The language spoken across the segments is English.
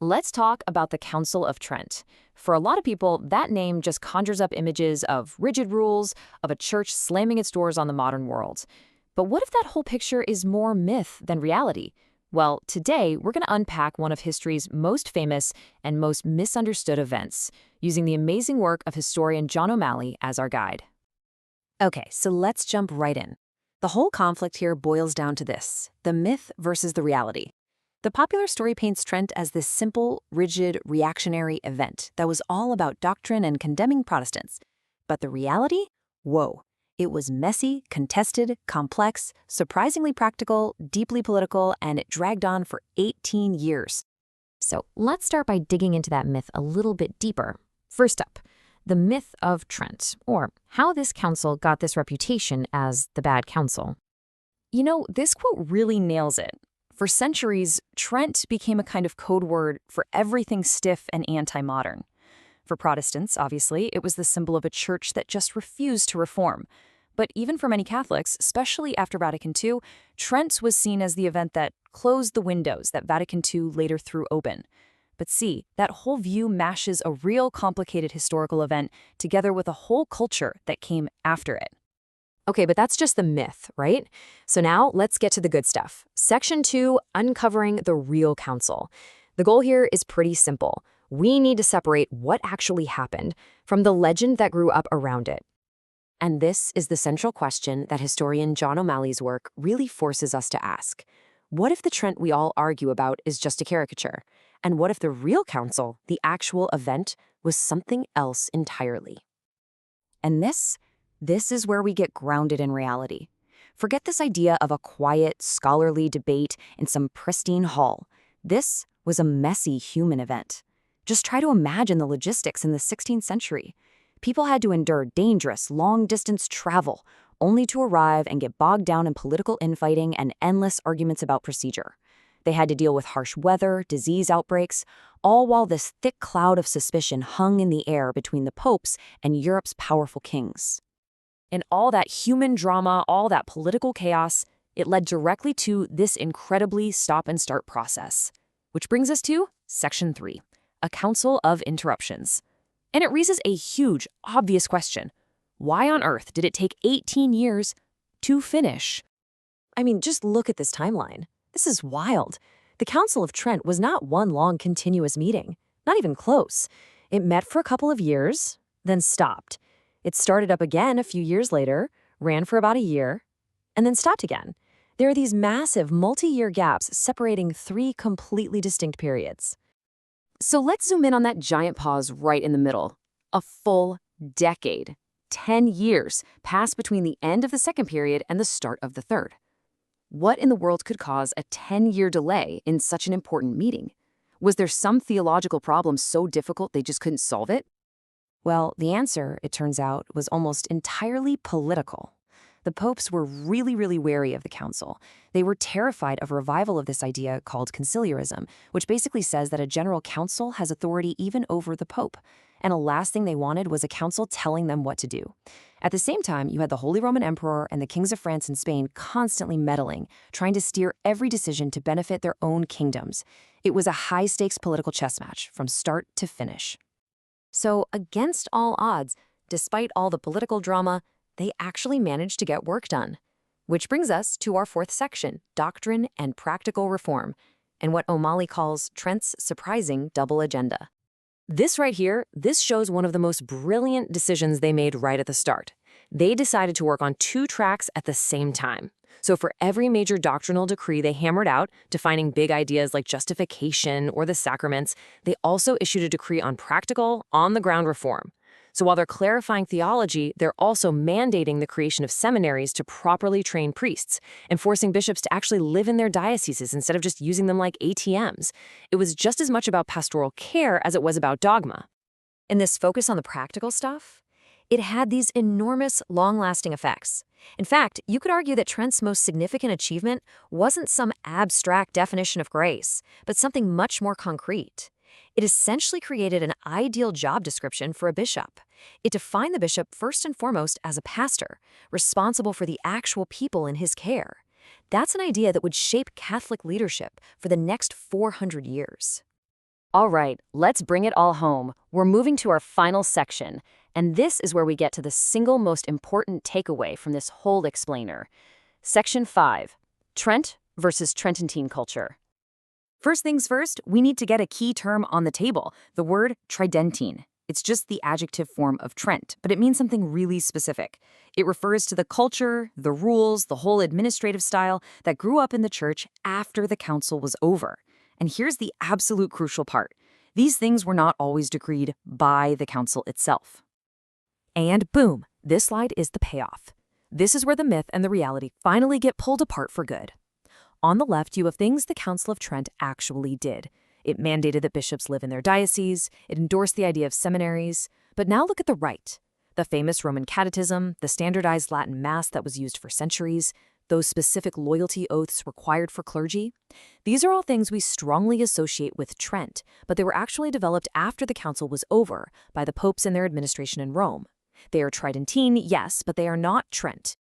Let's talk about the Council of Trent. For a lot of people, that name just conjures up images of rigid rules, of a church slamming its doors on the modern world. But what if that whole picture is more myth than reality? Well, today we're going to unpack one of history's most famous and most misunderstood events, using the amazing work of historian John O'Malley as our guide. Okay, so let's jump right in. The whole conflict here boils down to this: the myth versus the reality. The popular story paints Trent as this simple, rigid, reactionary event that was all about doctrine and condemning Protestants. But the reality? Whoa. It was messy, contested, complex, surprisingly practical, deeply political, and it dragged on for 18 years. So let's start by digging into that myth a little bit deeper. First up, the myth of Trent, or how this council got this reputation as the bad council. You know, this quote really nails it. For centuries, Trent became a kind of code word for everything stiff and anti-modern. For Protestants, obviously, it was the symbol of a church that just refused to reform. But even for many Catholics, especially after Vatican II, Trent was seen as the event that closed the windows that Vatican II later threw open. But see, that whole view mashes a real complicated historical event together with a whole culture that came after it. Okay, but that's just the myth, right? So now let's get to the good stuff. Section 2, uncovering the real council. The goal here is pretty simple. We need to separate what actually happened from the legend that grew up around it. And this is the central question that historian John O'Malley's work really forces us to ask. What if the Trent we all argue about is just a caricature? And what if the real council, the actual event, was something else entirely? And this is where we get grounded in reality. Forget this idea of a quiet, scholarly debate in some pristine hall. This was a messy human event. Just try to imagine the logistics in the 16th century. People had to endure dangerous, long-distance travel, only to arrive and get bogged down in political infighting and endless arguments about procedure. They had to deal with harsh weather, disease outbreaks, all while this thick cloud of suspicion hung in the air between the popes and Europe's powerful kings. And all that human drama, all that political chaos, it led directly to this incredibly stop-and-start process. Which brings us to Section 3, a council of interruptions. And it raises a huge, obvious question. Why on earth did it take 18 years to finish? I mean, just look at this timeline. This is wild. The Council of Trent was not one long continuous meeting, not even close. It met for a couple of years, then stopped. It started up again a few years later, ran for about a year, and then stopped again. There are these massive multi-year gaps separating 3 completely distinct periods. So let's zoom in on that giant pause right in the middle. A full decade. 10 years passed between the end of the second period and the start of the third. What in the world could cause a 10-year delay in such an important meeting? Was there some theological problem so difficult they just couldn't solve it? Well, the answer, it turns out, was almost entirely political. The popes were really wary of the council. They were terrified of a revival of this idea called conciliarism, which basically says that a general council has authority even over the pope. And the last thing they wanted was a council telling them what to do. At the same time, you had the Holy Roman Emperor and the kings of France and Spain constantly meddling, trying to steer every decision to benefit their own kingdoms. It was a high-stakes political chess match from start to finish. So, against all odds, despite all the political drama, they actually managed to get work done. Which brings us to our 4th section, Doctrine and Practical Reform, and what O'Malley calls Trent's surprising double agenda. This right here, this shows one of the most brilliant decisions they made right at the start. They decided to work on 2 tracks at the same time. So for every major doctrinal decree they hammered out, defining big ideas like justification or the sacraments, they also issued a decree on practical, on-the-ground reform. So while they're clarifying theology, they're also mandating the creation of seminaries to properly train priests and forcing bishops to actually live in their dioceses instead of just using them like ATMs. It was just as much about pastoral care as it was about dogma. And this focus on the practical stuff, it had these enormous, long-lasting effects. In fact, you could argue that Trent's most significant achievement wasn't some abstract definition of grace, but something much more concrete. It essentially created an ideal job description for a bishop. It defined the bishop first and foremost as a pastor, responsible for the actual people in his care. That's an idea that would shape Catholic leadership for the next 400 years. All right, let's bring it all home. We're moving to our final section, and this is where we get to the single most important takeaway from this whole explainer. Section 5, Trent versus Trentine culture. First things first, we need to get a key term on the table, the word tridentine. It's just the adjective form of Trent, but it means something really specific. It refers to the culture, the rules, the whole administrative style that grew up in the church after the council was over. And here's the absolute crucial part. These things were not always decreed by the council itself. And boom, this slide is the payoff. This is where the myth and the reality finally get pulled apart for good. On the left, you have things the Council of Trent actually did. It mandated that bishops live in their diocese, it endorsed the idea of seminaries. But now look at the right. The famous Roman Catechism, the standardized Latin Mass that was used for centuries, those specific loyalty oaths required for clergy. These are all things we strongly associate with Trent, but they were actually developed after the council was over by the popes and their administration in Rome. They are Tridentine, yes, but they are not Trent.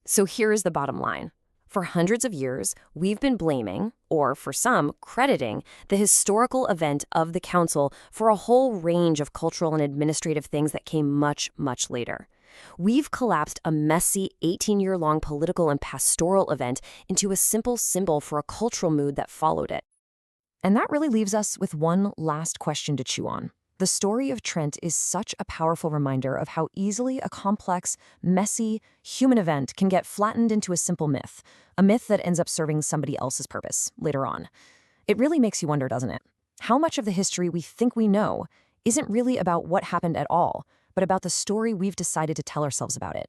So here is the bottom line. For hundreds of years, we've been blaming, or for some, crediting, the historical event of the council for a whole range of cultural and administrative things that came much, much later. We've collapsed a messy 18-year-long political and pastoral event into a simple symbol for a cultural mood that followed it. And that really leaves us with one last question to chew on. The story of Trent is such a powerful reminder of how easily a complex, messy, human event can get flattened into a simple myth, a myth that ends up serving somebody else's purpose later on. It really makes you wonder, doesn't it? How much of the history we think we know isn't really about what happened at all, but about the story we've decided to tell ourselves about it.